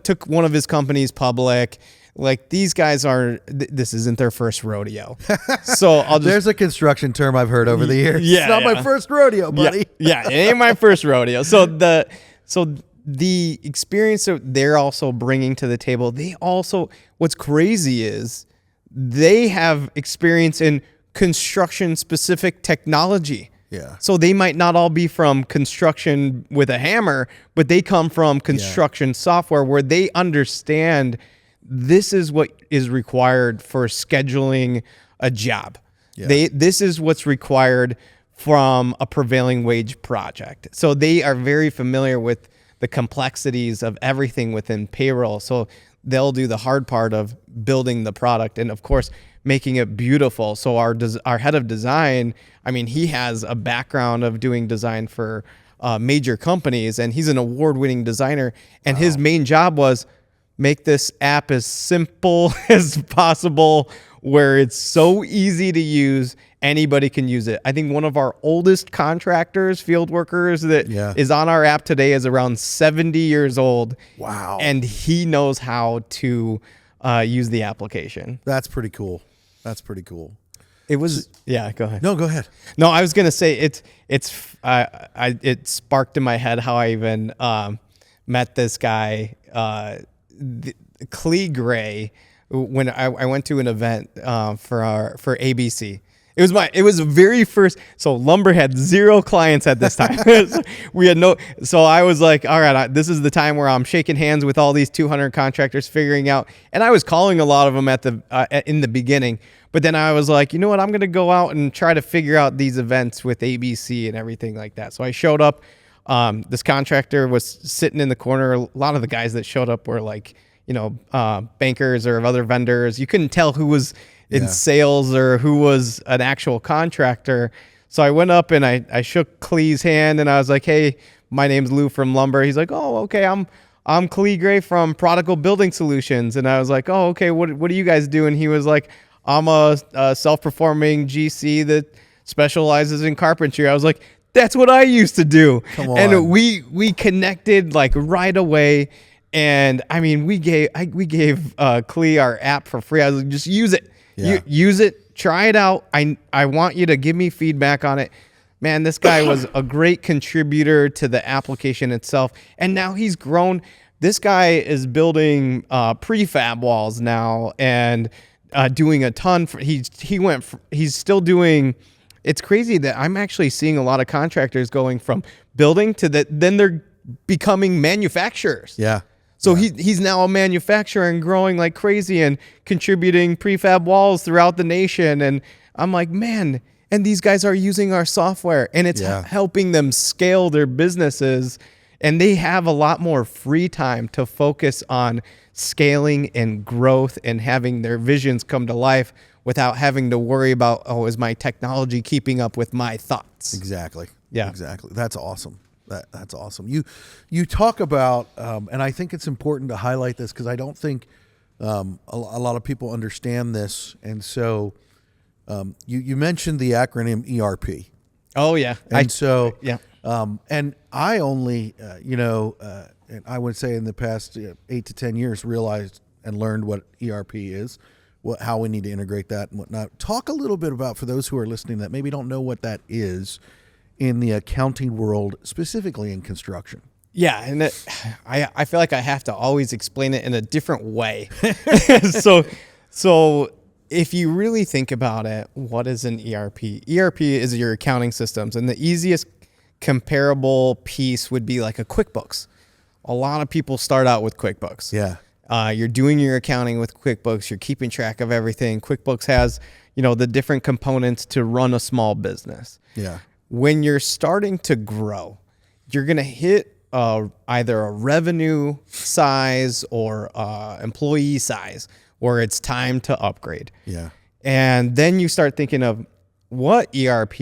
Took one of his companies public. Like, these guys this isn't their first rodeo. So there's a construction term I've heard over the years. Yeah, it's not my first rodeo, buddy. Yeah, it ain't my first rodeo. So the experience that they're also bringing to the table, what's crazy is they have experience in construction specific technology. Yeah. So they might not all be from construction with a hammer, but they come from construction software where they understand this is what is required for scheduling a job. Yeah. This is what's required from a prevailing wage project. So they are very familiar with the complexities of everything within payroll. So they'll do the hard part of building the product and, of course, making it beautiful. So our head of design, I mean, he has a background of doing design for major companies, and he's an award-winning designer. And his main job was make this app as simple as possible, where it's so easy to use, anybody can use it. I think one of our oldest contractors, field workers that is on our app today is around 70 years old. Wow. And he knows how to use the application. That's pretty cool. That's pretty cool. It was, yeah, go ahead. No, go ahead. No, I was going to say it sparked in my head how I even met this guy, Clee Gray, when I went to an event for ABC. It was the very first. So Lumber had 0 clients at this time. We had no. So I was like, all right, this is the time where I'm shaking hands with all these 200 contractors, figuring out. And I was calling a lot of them in the beginning. But then I was like, you know what? I'm going to go out and try to figure out these events with ABC and everything like that. So I showed up. This contractor was sitting in the corner. A lot of the guys that showed up were like, bankers or other vendors. You couldn't tell who was in sales or who was an actual contractor. So I went up and I shook Clee's hand and I was like, hey, my name's Lou from Lumber. He's like, oh, okay, I'm Clee Gray from Prodigal Building Solutions. And I was like, oh, okay, what do you guys do? And he was like, I'm a self-performing GC that specializes in carpentry. I was like, that's what I used to do. Come on. And we connected like right away. And I mean, we gave Clee our app for free. I was like, just use it. Use it. Try it out. I want you to give me feedback on it. Man, this guy was a great contributor to the application itself. And now he's grown. This guy is building prefab walls now and doing a ton. He's still doing. It's crazy that I'm actually seeing a lot of contractors going from building to then they're becoming manufacturers. Yeah. So he's now a manufacturer and growing like crazy and contributing prefab walls throughout the nation. And I'm like, man, and these guys are using our software and it's helping them scale their businesses. And they have a lot more free time to focus on scaling and growth and having their visions come to life without having to worry about, oh, is my technology keeping up with my thoughts? Exactly. Yeah. Exactly. That's awesome. That's awesome. You talk about, and I think it's important to highlight this because I don't think a lot of people understand this. And so you mentioned the acronym ERP. Oh, yeah. And I only, and I would say in the past 8 to 10 years realized and learned what ERP is, how we need to integrate that and whatnot. Talk a little bit about, for those who are listening that maybe don't know what that is, in the accounting world, specifically in construction. Yeah, and I feel like I have to always explain it in a different way. So if you really think about it, what is an ERP? ERP is your accounting systems, and the easiest comparable piece would be like a QuickBooks. A lot of people start out with QuickBooks. Yeah. You're doing your accounting with QuickBooks. You're keeping track of everything. QuickBooks has, the different components to run a small business. Yeah. When you're starting to grow, you're going to hit either a revenue size or employee size where it's time to upgrade. Yeah. And then you start thinking of, what ERP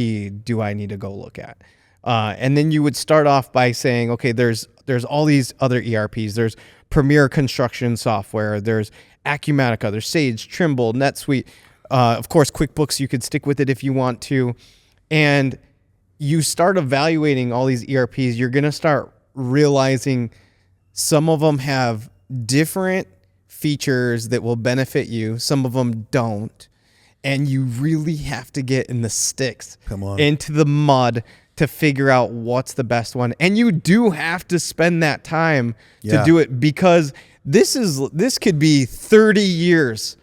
do I need to go look at? And then you would start off by saying, okay, there's all these other ERPs. There's Premier Construction Software. There's Acumatica. There's Sage, Trimble, NetSuite. Of course, QuickBooks, you could stick with it if you want to. And you start evaluating all these ERPs, you're going to start realizing some of them have different features that will benefit you. Some of them don't. And you really have to get in the sticks, into the mud to figure out what's the best one. And you do have to spend that time to do it, because this could be 30 years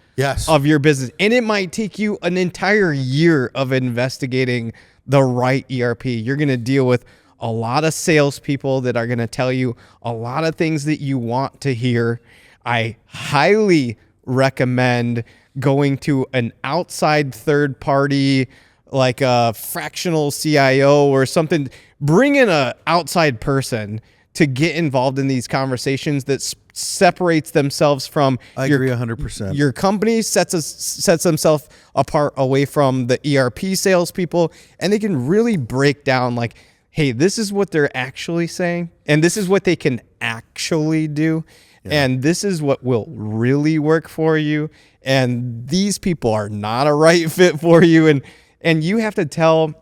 of your business. And it might take you an entire year of investigating the right ERP. You're going to deal with a lot of salespeople that are going to tell you a lot of things that you want to hear. I highly recommend going to an outside third party, like a fractional CIO or something. Bring in an outside person to get involved in these conversations that separates themselves from I agree 100%. Your company sets themselves apart away from the ERP salespeople, and they can really break down like, hey, this is what they're actually saying, and this is what they can actually do, and this is what will really work for you, and these people are not a right fit for you, and you have to tell,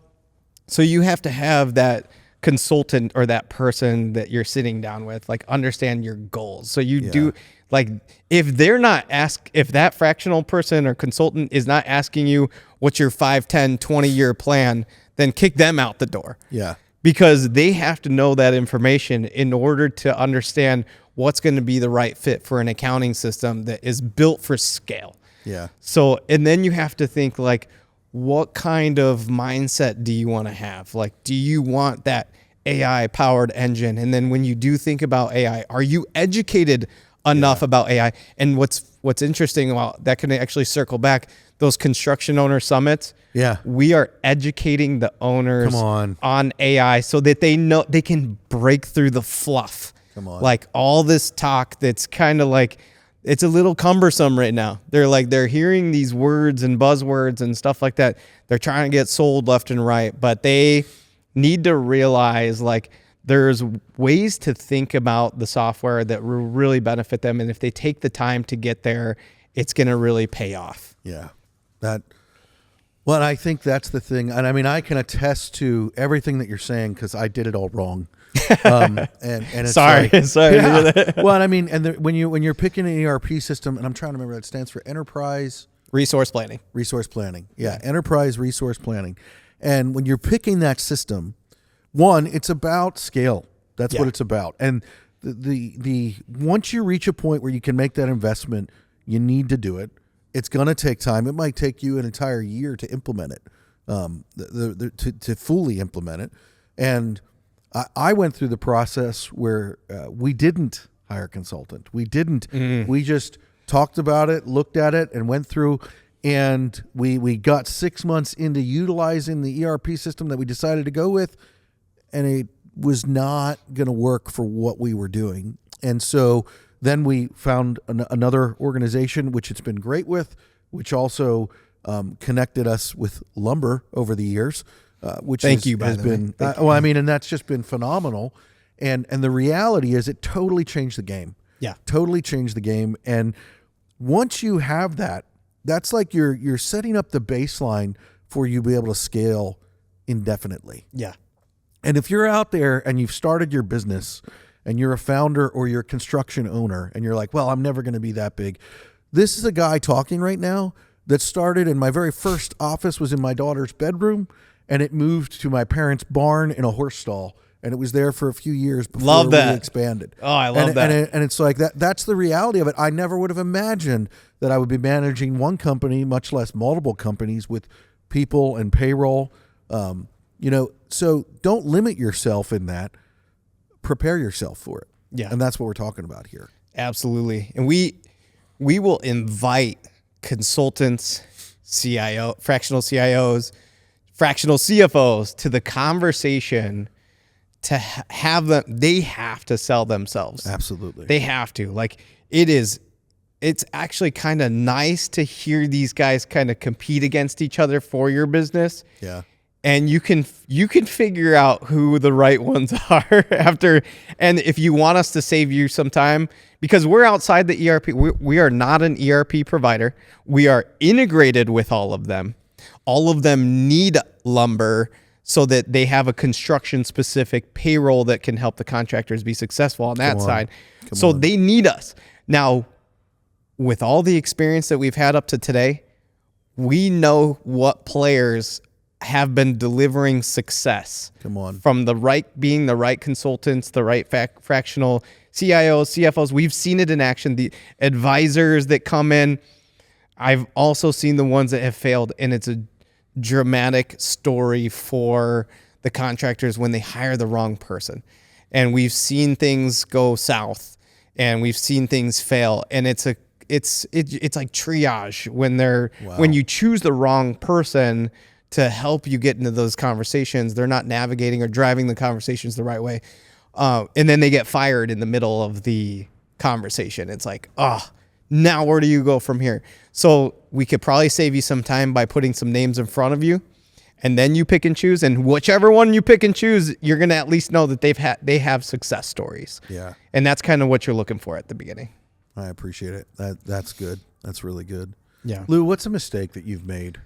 so you have to have that consultant or that person that you're sitting down with, like, understand your goals. So you do, like, if that fractional person or consultant is not asking you what's your 5, 10, 20 year plan, then kick them out the door. Yeah. Because they have to know that information in order to understand what's going to be the right fit for an accounting system that is built for scale. Yeah. So, and then you have to think, like, what kind of mindset do you want to have? Like, do you want that AI powered engine? And then when you do think about AI, are you educated enough about AI? And what's interesting about that, can actually circle back, those construction owner summits. Yeah. We are educating the owners on AI so that they know they can break through the fluff. Like all this talk that's kind of like, it's a little cumbersome right now. They're hearing these words and buzzwords and stuff like that. They're trying to get sold left and right, but they need to realize, like, there's ways to think about the software that will really benefit them. And if they take the time to get there, it's going to really pay off. Yeah. Well, I think that's the thing. And I mean, I can attest to everything that you're saying, because I did it all wrong. And it's sorry. Yeah. Well, I mean, and when you're picking an ERP system, and I'm trying to remember, it stands for Enterprise Resource Planning. Yeah. Enterprise Resource Planning. And when you're picking that system, one, it's about scale. That's what it's about. And the once you reach a point where you can make that investment, you need to do it. It's going to take time. It might take you an entire year to implement it, to fully implement it. And I went through the process where we didn't hire a consultant. We didn't. We just talked about it, looked at it, and went through. And we got 6 months into utilizing the ERP system that we decided to go with, and it was not going to work for what we were doing. And so then we found another organization, which it's been great with, which also connected us with lumber over the years. Which has been well, I mean, and that's just been phenomenal. And the reality is, it totally changed the game. Yeah, totally changed the game. And once you have that, that's like you're setting up the baseline for you to be able to scale indefinitely. Yeah. And if you're out there and you've started your business and you're a founder or you're a construction owner and you're like, well, I'm never going to be that big. This is a guy talking right now that started, and my very first office was in my daughter's bedroom, and it moved to my parents' barn in a horse stall, and it was there for a few years before we expanded. Oh, I love that. And it's like that's the reality of it. I never would have imagined that I would be managing one company, much less multiple companies with people and payroll. So don't limit yourself in that. Prepare yourself for it. Yeah. And that's what we're talking about here. Absolutely. And we will invite consultants, fractional CIOs, fractional CFOs to the conversation to have them. They have to sell themselves. Absolutely. They have to. Like, it's actually kind of nice to hear these guys kind of compete against each other for your business. Yeah. and you can figure out who the right ones are after. And if you want us to save you some time, because we're outside the ERP, we are not an ERP provider. We are integrated with all of them. All of them need lumber so that they have a construction specific payroll that can help the contractors be successful on that side. So they need us. Now, with all the experience that we've had up to today, we know what players have been delivering success. From being the right consultants, the right fractional CIOs, CFOs. We've seen it in action. The advisors that come in, I've also seen the ones that have failed, and it's a dramatic story for the contractors when they hire the wrong person. And we've seen things go south, and we've seen things fail, and it's like triage when you choose the wrong person to help you get into those conversations. They're not navigating or driving the conversations the right way. And then they get fired in the middle of the conversation. It's like, now where do you go from here? So we could probably save you some time by putting some names in front of you, and then you pick and choose. And whichever one you pick and choose, you're going to at least know that they have success stories. Yeah. And that's kind of what you're looking for at the beginning. I appreciate it. That's good. That's really good. Yeah. Lou, what's a mistake that you've made?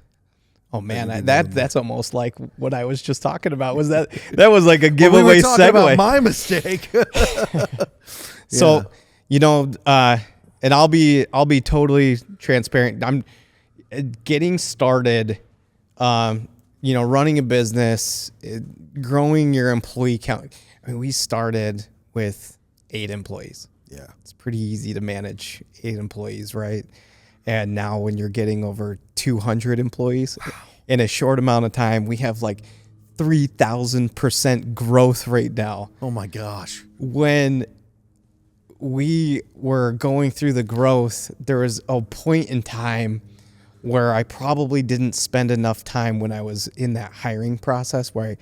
Oh man, that's almost like what I was just talking about. Was that was like a giveaway we were talking segue? About my mistake. So, and I'll be totally transparent. I'm getting started. Running a business, growing your employee count. I mean, we started with 8 employees. Yeah, it's pretty easy to manage 8 employees, right? And now when you're getting over 200 employees in a short amount of time, we have like 3,000% growth right now. Oh my gosh. When we were going through the growth, there was a point in time where I probably didn't spend enough time when I was in that hiring process where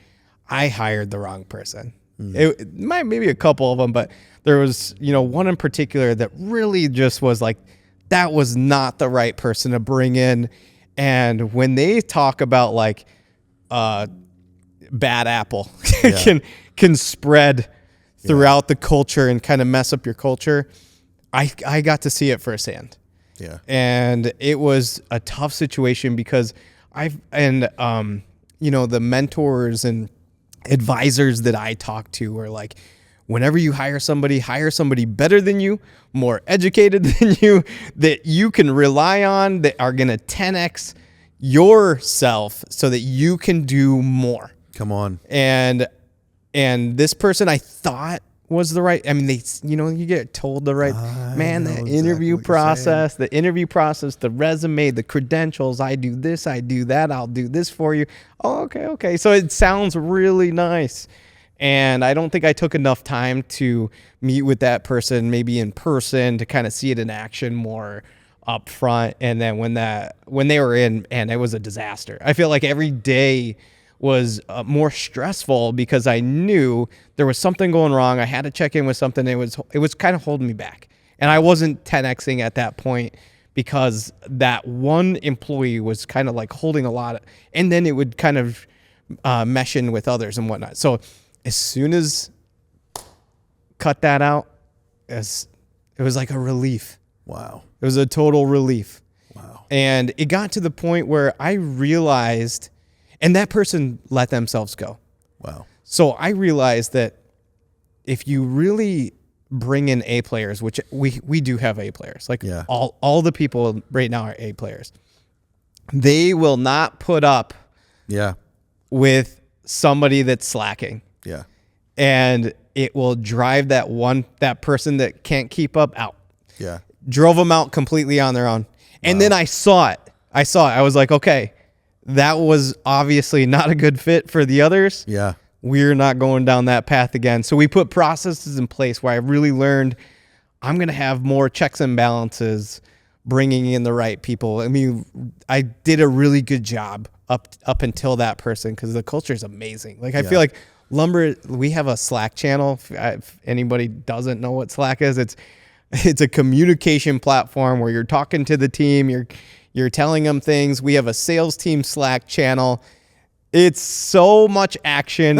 I hired the wrong person. It might maybe a couple of them, but there was, one in particular that really just was like, that was not the right person to bring in. And when they talk about like bad apple can spread throughout the culture and kind of mess up your culture, I got to see it firsthand. Yeah. And it was a tough situation because the mentors and advisors that I talk to are like, whenever you hire somebody better than you, more educated than you, that you can rely on, that are going to 10x yourself so that you can do more. Come on. And this person I thought was the right, I mean, you get told the right, the interview process, the resume, the credentials, I do this, I do that, I'll do this for you. Oh, okay. So it sounds really nice. And I don't think I took enough time to meet with that person, maybe in person, to kind of see it in action more up front. And then when they were in, and it was a disaster. I feel like every day was more stressful because I knew there was something going wrong. I had to check in with something. It was kind of holding me back. And I wasn't 10Xing at that point because that one employee was kind of like holding a lot. And then it would kind of mesh in with others and whatnot. So as soon as cut that out, it was like a relief. Wow. It was a total relief. Wow. And it got to the point where I realized, and that person let themselves go. Wow. So I realized that if you really bring in A players, which we do have A players, like all the people right now are A players, they will not put up with somebody that's slacking. Yeah. And it will drive that person that can't keep up out. Yeah. Drove them out completely on their own. And then I saw it. I was like, okay, that was obviously not a good fit for the others. Yeah. We're not going down that path again. So we put processes in place where I really learned I'm going to have more checks and balances, bringing in the right people. I mean, I did a really good job up until that person because the culture is amazing. Like I feel like lumber, we have a Slack channel. If anybody doesn't know what Slack is, it's a communication platform where you're talking to the team, you're telling them things. We have a sales team Slack channel. It's so much action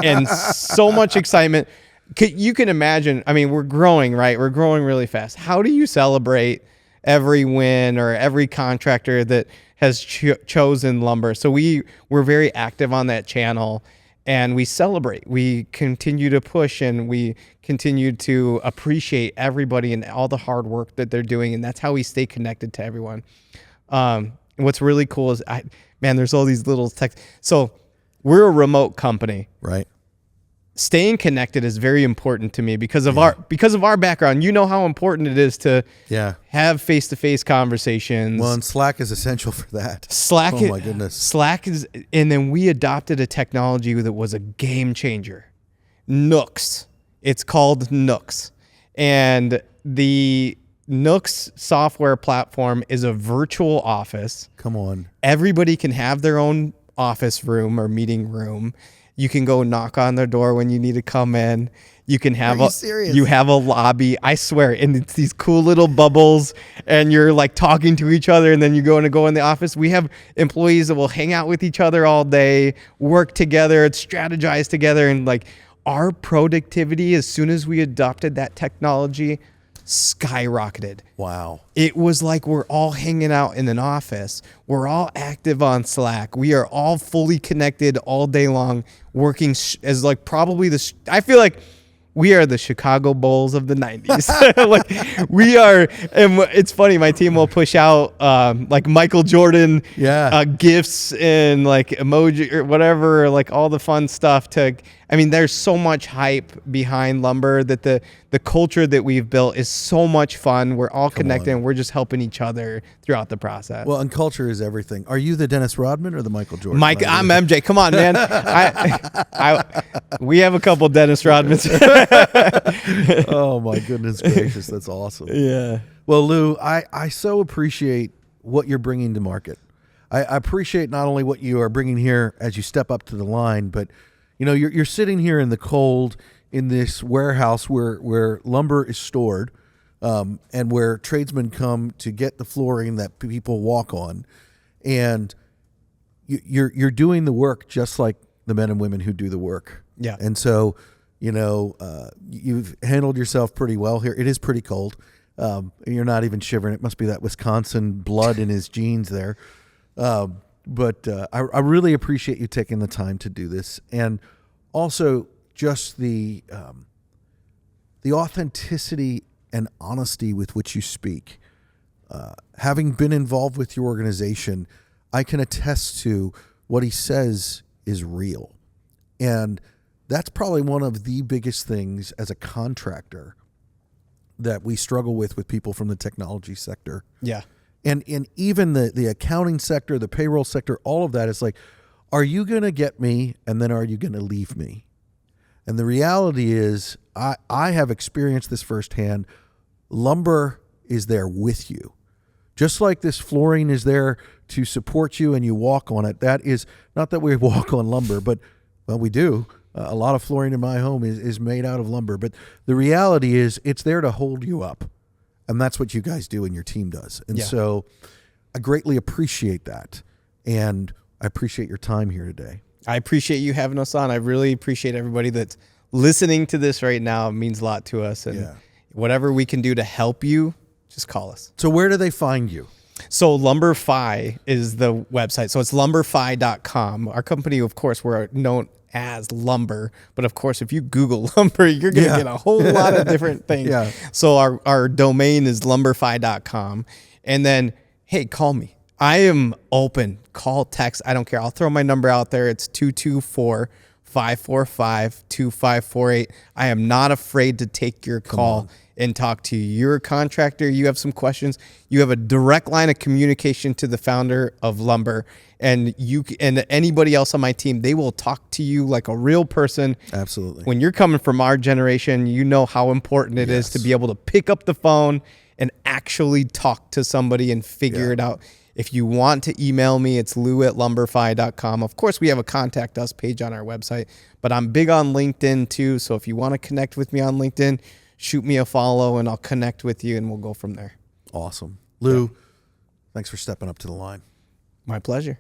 and so much excitement. You can imagine, I mean, we're growing, right? We're growing really fast. How do you celebrate every win or every contractor that has chosen lumber? So we're very active on that channel, and we celebrate. We continue to push, and we continue to appreciate everybody and all the hard work that they're doing, and that's how we stay connected to everyone. What's really cool is, there's all these little texts. So we're a remote company. Right. Staying connected is very important to me because of our background. You know how important it is to have face-to-face conversations. Well, and Slack is essential for that. Slack, oh my goodness. Slack is, and then we adopted a technology that was a game changer. Nooks. It's called Nooks, and the Nooks software platform is a virtual office. Come on. Everybody can have their own office room or meeting room. You can go knock on their door when you need to come in. You can have you have a lobby. I swear, and it's these cool little bubbles, and you're like talking to each other, and then you go in the office. We have employees that will hang out with each other all day, work together, strategize together, and like our productivity as soon as we adopted that technology skyrocketed. Wow. It was like we're all hanging out in an office. We're all active on Slack. We are all fully connected all day long, working as like probably I feel like we are the Chicago Bulls of the 90s. Like we are, and it's funny, my team will push out like Michael Jordan gifts and like emoji or whatever, like all the fun stuff there's so much hype behind lumber that the culture that we've built is so much fun. We're all connected and we're just helping each other throughout the process. Well, and culture is everything. Are you the Dennis Rodman or the Michael Jordan? I'm MJ. Come on, man. We have a couple Dennis Rodmans. Oh my goodness gracious. That's awesome. Yeah. Well, Lou, I so appreciate what you're bringing to market. I appreciate not only what you are bringing here as you step up to the line, but you're sitting here in the cold in this warehouse where lumber is stored, and where tradesmen come to get the flooring that people walk on, and you're doing the work just like the men and women who do the work. Yeah. And so, you've handled yourself pretty well here. It is pretty cold. You're not even shivering. It must be that Wisconsin blood in his genes there. But I really appreciate you taking the time to do this, and also just the authenticity and honesty with which you speak. Having been involved with your organization, I can attest to what he says is real, and that's probably one of the biggest things as a contractor that we struggle with people from the technology sector. Yeah. And even the accounting sector, the payroll sector, all of that is like, are you going to get me, and then are you going to leave me? And the reality is, I have experienced this firsthand. Lumber is there with you. Just like this flooring is there to support you and you walk on it. That is, not that we walk on lumber, but, well, we do. A lot of flooring in my home is made out of lumber. But the reality is, it's there to hold you up. And that's what you guys do and your team does. And so I greatly appreciate that. And I appreciate your time here today. I appreciate you having us on. I really appreciate everybody that's listening to this right now. It means a lot to us. And whatever we can do to help you, just call us. So where do they find you? So LumberFi is the website. So it's lumberfi.com. Our company, of course, we're known as lumber, but of course, if you Google lumber, you're going to get a whole lot of different things. So our domain is lumberfi.com. And then, hey, call me. I am open. Call, text. I don't care. I'll throw my number out there. It's 224-545-2548. I am not afraid to take your call and talk to you. You're a contractor. You have some questions. You have a direct line of communication to the founder of Lumber, and anybody else on my team, they will talk to you like a real person. Absolutely. When you're coming from our generation, you know how important it is to be able to pick up the phone and actually talk to somebody and figure it out. If you want to email me, it's lou@lumberfi.com. Of course, we have a contact us page on our website, but I'm big on LinkedIn too. So if you want to connect with me on LinkedIn, shoot me a follow and I'll connect with you and we'll go from there. Awesome. Lou, thanks for stepping up to the line. My pleasure.